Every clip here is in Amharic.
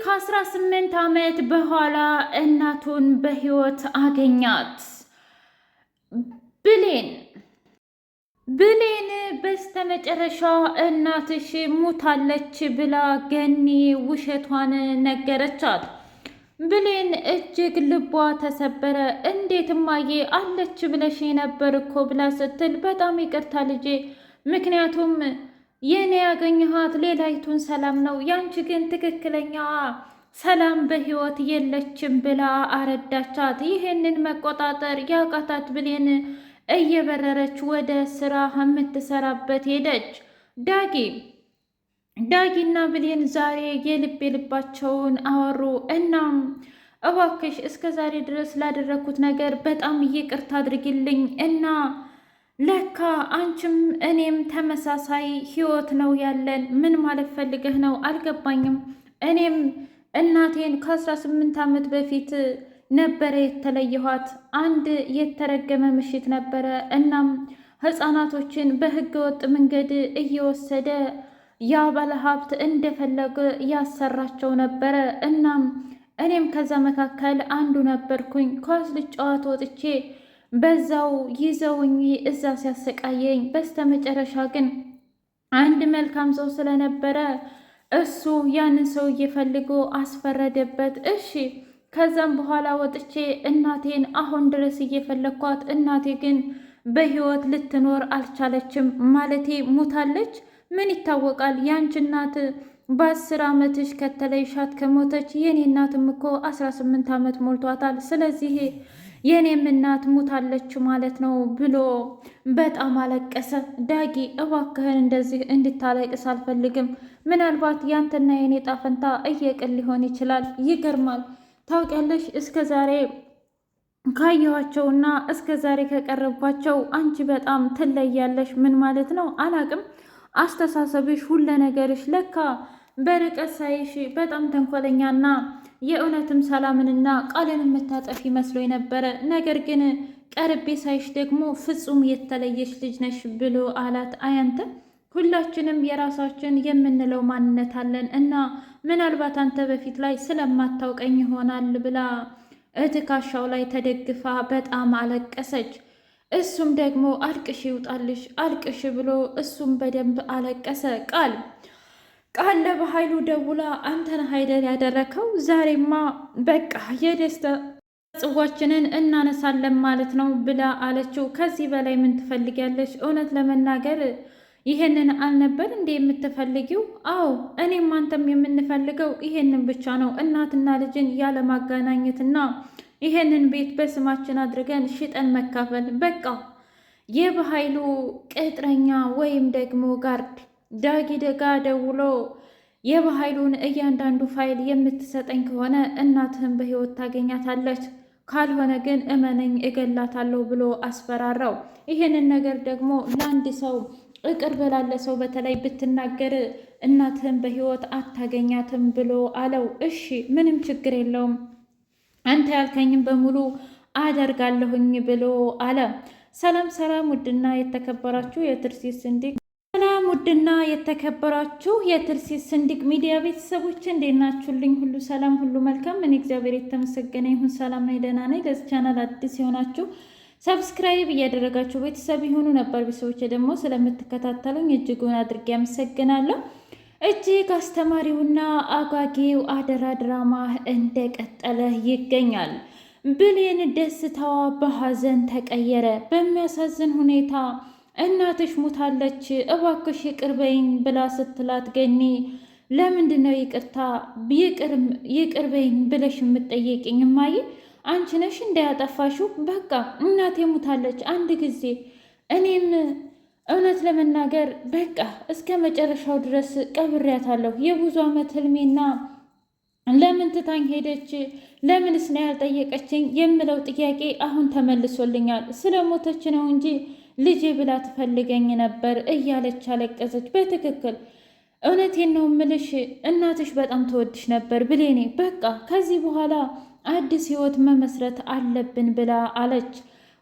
ከ18 ዓመት በኋላ እናቱን በህይወት አገኛት። ብሌን በስተመጨረሻ እናትሽ ሙታለች ብላ ገኒ ውሸቷን ነገረቻት። ብሌን እጅግ ልቧ ተሰበረ። እንዴት እማዬ አለች ብለሽ ነበር እኮ ብላ ስትል በጣም ይቅርታ ልጄ፣ ምክንያቱም የኔ ያገኘኋት ሌላይቱን ሰላም ነው፣ ያንቺ ግን ትክክለኛ ሰላም በህይወት የለችም ብላ አረዳቻት። ይህንን መቆጣጠር ያቃታት ብሌን እየበረረች ወደ ስራ የምትሰራበት ሄደች። ዳጊና ብሌን ዛሬ የልብ የልባቸውን አወሩ። እናም እባክሽ እስከ ዛሬ ድረስ ላደረግኩት ነገር በጣም ይቅርታ አድርጊልኝ እና ለካ አንቺም እኔም ተመሳሳይ ህይወት ነው ያለን። ምን ማለት ፈልገህ ነው? አልገባኝም። እኔም እናቴን ከ18 ዓመት በፊት ነበረ የተለየኋት። አንድ የተረገመ ምሽት ነበረ። እናም ህፃናቶችን በህገ ወጥ መንገድ እየወሰደ ያ ባለሀብት እንደፈለገ ያሰራቸው ነበረ። እናም እኔም ከዛ መካከል አንዱ ነበርኩኝ። ኳስ ልጫወት ወጥቼ በዛው ይዘውኝ እዛ ሲያሰቃየኝ፣ በስተመጨረሻ ግን አንድ መልካም ሰው ስለነበረ እሱ ያንን ሰው እየፈልጎ አስፈረደበት። እሺ ከዛም በኋላ ወጥቼ እናቴን አሁን ድረስ እየፈለግኳት፣ እናቴ ግን በህይወት ልትኖር አልቻለችም። ማለቴ ሙታለች። ምን ይታወቃል? ያንቺ እናት በ10 ዓመትሽ ከተለይሻት ከሞተች የኔ እናትም እኮ 18 ዓመት ሞልቷታል። ስለዚህ የኔም እናት ሙታለች ማለት ነው ብሎ በጣም አለቀሰ። ዳጊ እባክህን እንደዚህ እንድታለቅስ አልፈልግም። ምናልባት ያንተና የኔ ጣፈንታ እየቅል ሊሆን ይችላል። ይገርማል። ታውቂያለሽ እስከ ዛሬ ካየኋቸውና እስከ ዛሬ ከቀረብኳቸው አንቺ በጣም ትለያለሽ። ምን ማለት ነው? አላቅም። አስተሳሰብሽ፣ ሁለ ነገርሽ ለካ በርቀት ሳይሽ በጣም ተንኮለኛና የእውነትም ሰላምንና ቃልን የምታጠፊ መስሎ ነበረ። ነገር ግን ቀርቤ ሳይሽ ደግሞ ፍጹም የተለየሽ ልጅ ነሽ ብሎ አላት። አያንተ ሁላችንም የራሳችን የምንለው ማንነት አለን እና ምናልባት አንተ በፊት ላይ ስለማታውቀኝ ይሆናል ብላ እትካሻው ላይ ተደግፋ በጣም አለቀሰች። እሱም ደግሞ አልቅሽ ይውጣልሽ አልቅሽ ብሎ እሱም በደንብ አለቀሰ። ቃል ለበኃይሉ ደውላ አንተን ሀይደል ያደረከው ዛሬማ በቃ የደስታ ጽዋችንን እናነሳለን ማለት ነው ብላ አለችው። ከዚህ በላይ ምን ትፈልጊያለሽ? እውነት ለመናገር ይሄንን አልነበር እንዴ የምትፈልጊው? አዎ እኔም አንተም የምንፈልገው ይሄንን ብቻ ነው፣ እናትና ልጅን ያለማገናኘትና ይሄንን ቤት በስማችን አድርገን ሽጠን መካፈል። በቃ የበኃይሉ ቅጥረኛ ወይም ደግሞ ጋርድ ዳጊ ደጋ ደውሎ የበኃይሉን እያንዳንዱ ፋይል የምትሰጠኝ ከሆነ እናትህን በህይወት ታገኛታለች፣ ካልሆነ ግን እመነኝ እገላታለሁ ብሎ አስፈራራው። ይህንን ነገር ደግሞ ለአንድ ሰው እቅርብ ላለ ሰው በተለይ ብትናገር እናትህን በህይወት አታገኛትም ብሎ አለው። እሺ ምንም ችግር የለውም አንተ ያልከኝም በሙሉ አደርጋለሁኝ ብሎ አለ። ሰላም ውድና የተከበራችሁ የትርሲት ስንዲቅ ውድና የተከበራችሁ የትርሲት ስንዲቅ ሚዲያ ቤተሰቦች እንዴት ናችሁልኝ? ሁሉ ሰላም፣ ሁሉ መልካም። እኔ እግዚአብሔር የተመሰገነ ይሁን ሰላም ነኝ፣ ደህና ነኝ። ለዚህ ቻናል አዲስ የሆናችሁ ሰብስክራይብ እያደረጋችሁ ቤተሰብ የሆኑ ነበር ቤተሰቦች ደግሞ ስለምትከታተሉኝ እጅጉን አድርጌ አመሰግናለሁ። እጅግ አስተማሪውና አጓጊው አደራ ድራማ እንደቀጠለ ይገኛል። ብሌን ደስታዋ በሀዘን ተቀየረ። በሚያሳዝን ሁኔታ እናትሽ ሙታለች እባክሽ ይቅር በይኝ ብላ ስትላት ገኒ ለምንድን ነው ይቅር በይኝ ብለሽ የምትጠይቅኝ? እማዬ አንቺ ነሽ እንዳያጠፋሽው። በቃ እናቴ ሙታለች አንድ ጊዜ እኔም እውነት ለመናገር በቃ እስከ መጨረሻው ድረስ ቀብሬያታለሁ። የብዙ ዓመት ህልሜና ለምን ትታኝ ሄደች፣ ለምንስ ነው ያልጠየቀችኝ የምለው ጥያቄ አሁን ተመልሶልኛል። ስለሞተች ነው እንጂ ልጄ ብላ ትፈልገኝ ነበር እያለች አለቀሰች። በትክክል እውነቴን ነው ምልሽ እናትሽ በጣም ተወድሽ ነበር ብሌኔ። በቃ ከዚህ በኋላ አዲስ ህይወት መመስረት አለብን ብላ አለች።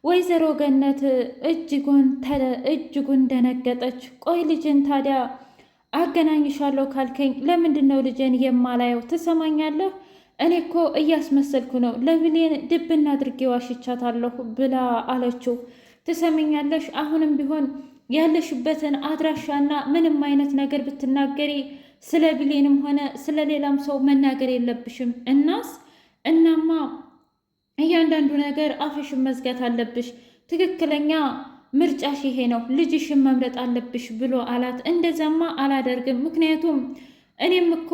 ወይዘሮ ገነት እጅጉን ደነገጠች። ቆይ ልጅን ታዲያ አገናኝሻለሁ ካልከኝ ለምንድን ነው ልጄን የማላየው? ትሰማኛለህ? እኔ እኮ እያስመሰልኩ ነው፣ ለብሌን ድብና አድርጌ ዋሽቻታለሁ ብላ አለችው። ትሰምኛለሽ? አሁንም ቢሆን ያለሽበትን አድራሻና ምንም አይነት ነገር ብትናገሪ ስለ ብሌንም ሆነ ስለ ሌላም ሰው መናገር የለብሽም። እናማ እያንዳንዱ ነገር አፍሽን መዝጋት አለብሽ። ትክክለኛ ምርጫሽ ይሄ ነው፣ ልጅሽን መምረጥ አለብሽ ብሎ አላት። እንደዛማ አላደርግም፣ ምክንያቱም እኔም እኮ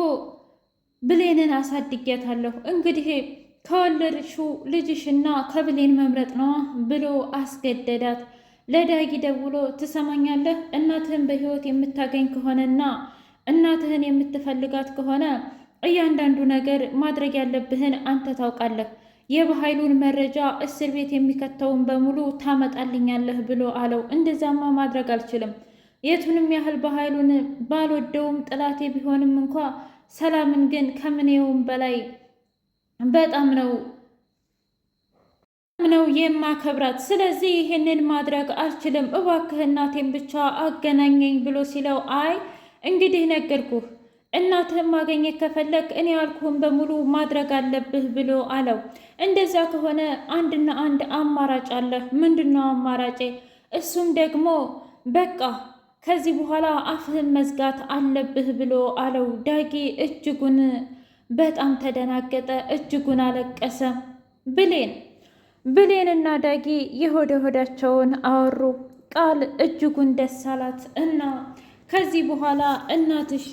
ብሌንን አሳድጊያታለሁ። እንግዲህ ከወለድሽው ልጅሽና ከብሌን መምረጥ ነዋ ብሎ አስገደዳት። ለዳጊ ደውሎ ትሰማኛለህ? እናትህን በህይወት የምታገኝ ከሆነና እናትህን የምትፈልጋት ከሆነ እያንዳንዱ ነገር ማድረግ ያለብህን አንተ ታውቃለህ። የበኃይሉን መረጃ እስር ቤት የሚከተውን በሙሉ ታመጣልኛለህ ብሎ አለው። እንደዛማ ማድረግ አልችልም። የቱንም ያህል በኃይሉን ባልወደውም ጥላቴ ቢሆንም እንኳ ሰላምን ግን ከምኔውም በላይ በጣም ነው የማከብራት። ስለዚህ ይህንን ማድረግ አልችልም፣ እባክህ እናቴን ብቻ አገናኘኝ ብሎ ሲለው አይ እንግዲህ ነገርኩህ፣ እናትህን ማገኘት ከፈለግ እኔ ያልኩህን በሙሉ ማድረግ አለብህ ብሎ አለው። እንደዛ ከሆነ አንድና አንድ አማራጭ አለህ። ምንድነው አማራጬ? እሱም ደግሞ በቃ ከዚህ በኋላ አፍህን መዝጋት አለብህ ብሎ አለው። ዳጊ እጅጉን በጣም ተደናገጠ፣ እጅጉን አለቀሰ። ብሌንና ዳጊ የሆደ ሆዳቸውን አወሩ። ቃል እጅጉን ደስ አላት እና ከዚህ በኋላ እናትሽ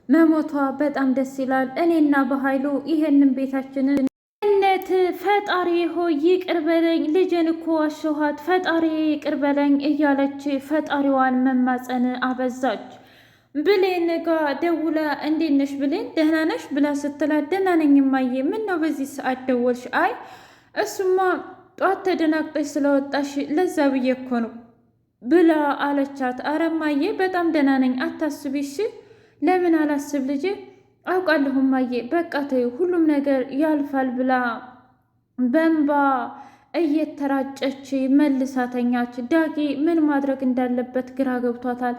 መሞቷ በጣም ደስ ይላል። እኔና በኃይሉ ይሄንን ቤታችንን ፈጣሪ ሆይ ይቅር በለኝ፣ ልጄን እኮ ዋሸኋት፣ ፈጣሪ ይቅር በለኝ እያለች ፈጣሪዋን መማፀን አበዛች። ብሌን ጋ ደውላ እንዴት ነሽ ብሌን ደህና ነሽ ብላ ስትላት ደህና ነኝ እማዬ፣ ምን ነው በዚህ ሰዓት ደወልሽ? አይ እሱማ ጧት ተደናግጠሽ ስለወጣሽ ለዛ ብዬ እኮ ነው ብላ አለቻት። አረ እማዬ በጣም ደህና ነኝ አታስቢ እሺ። ለምን አላስብ ልጄ፣ አውቃለሁ እማዬ፣ በቃ ተይው ሁሉም ነገር ያልፋል ብላ በእንባ እየተራጨች መልሳ ተኛች። ዳጊ ምን ማድረግ እንዳለበት ግራ ገብቷታል።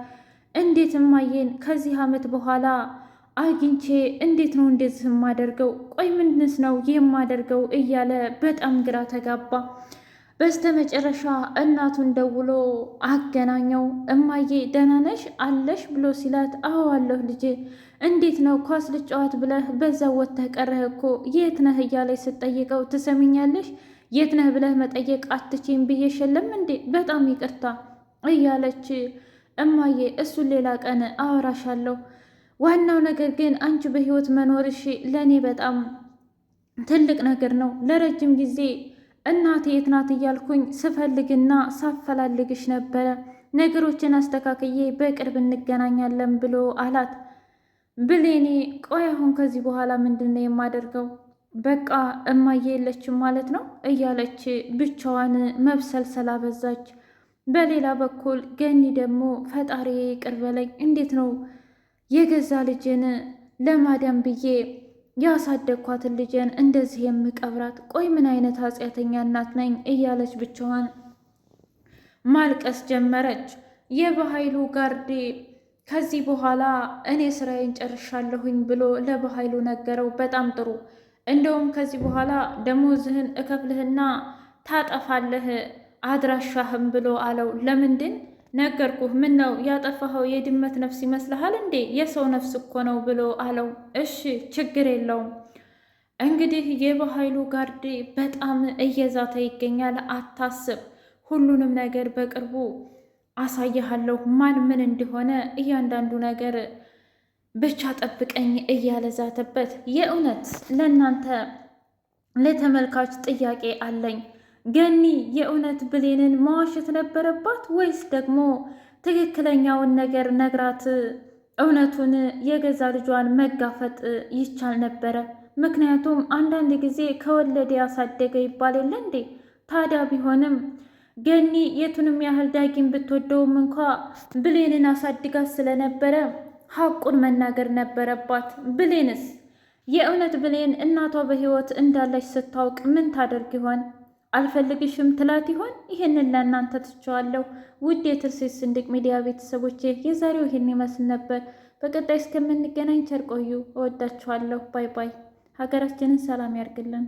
እንዴት እማዬን ከዚህ ዓመት በኋላ አግኝቼ እንዴት ነው እንደዚህ የማደርገው? ቆይ ምንድንስ ነው የማደርገው? እያለ በጣም ግራ ተጋባ። በስተመጨረሻ እናቱን ደውሎ አገናኘው። እማዬ ደህና ነሽ አለሽ ብሎ ሲላት አዎ አለሁ ልጄ፣ እንዴት ነው ኳስ ልጫወት ብለህ በዛ ወጥተህ ቀረህ እኮ የት ነህ እያለች ስትጠይቀው ትሰሚኛለሽ፣ የት ነህ ብለህ መጠየቅ አትችይም ብዬሽ የለም እንዴ? በጣም ይቅርታ እያለች እማዬ እሱን ሌላ ቀን አወራሻለሁ፣ ዋናው ነገር ግን አንቺ በህይወት መኖርሽ ለእኔ በጣም ትልቅ ነገር ነው። ለረጅም ጊዜ እናቴ የት ናት እያልኩኝ ስፈልግና ሳፈላልግሽ ነበረ። ነገሮችን አስተካክዬ በቅርብ እንገናኛለን ብሎ አላት። ብሌኔ ቆይ አሁን ከዚህ በኋላ ምንድን ነው የማደርገው? በቃ እማዬ የለችም ማለት ነው እያለች ብቻዋን መብሰልሰል አበዛች። በሌላ በኩል ገኒ ደግሞ ፈጣሪ ይቅር በለኝ፣ እንዴት ነው የገዛ ልጅን ለማዳን ብዬ ያሳደግኳትን ልጄን እንደዚህ የምቀብራት? ቆይ ምን አይነት ኃጢአተኛ እናት ነኝ እያለች ብቻዋን ማልቀስ ጀመረች። የበኃይሉ ጋርዴ ከዚህ በኋላ እኔ ስራዬን ጨርሻለሁኝ ብሎ ለበኃይሉ ነገረው። በጣም ጥሩ፣ እንደውም ከዚህ በኋላ ደሞዝህን እከፍልህና ታጠፋለህ አድራሻህም ብሎ አለው። ለምንድን? ነገርኩህ። ምን ነው ያጠፋኸው? የድመት ነፍስ ይመስልሃል እንዴ? የሰው ነፍስ እኮ ነው ብሎ አለው። እሺ ችግር የለውም። እንግዲህ የበኃይሉ ጋርዴ በጣም እየዛተ ይገኛል። አታስብ፣ ሁሉንም ነገር በቅርቡ አሳይሃለሁ፣ ማን ምን እንደሆነ እያንዳንዱ ነገር ብቻ ጠብቀኝ እያለ ዛተበት። የእውነት ለእናንተ ለተመልካች ጥያቄ አለኝ። ገኒ የእውነት ብሌንን መዋሸት ነበረባት ወይስ ደግሞ ትክክለኛውን ነገር ነግራት እውነቱን የገዛ ልጇን መጋፈጥ ይቻል ነበረ? ምክንያቱም አንዳንድ ጊዜ ከወለደ ያሳደገ ይባል የለ እንዴ? ታዲያ ቢሆንም ገኒ የቱንም ያህል ዳጊን ብትወደውም እንኳ ብሌንን አሳድጋት ስለነበረ ሀቁን መናገር ነበረባት። ብሌንስ የእውነት ብሌን እናቷ በሕይወት እንዳለች ስታውቅ ምን ታደርግ ይሆን? አልፈልግሽም ትላት ይሆን? ይህንን ለእናንተ ትቼዋለሁ። ውድ የትርሲት ስንድቅ ሚዲያ ቤተሰቦቼ የዛሬው ይህን ይመስል ነበር። በቀጣይ እስከምንገናኝ ቸር ቆዩ። እወዳችኋለሁ። ባይ ባይ። ሀገራችንን ሰላም ያርግልን።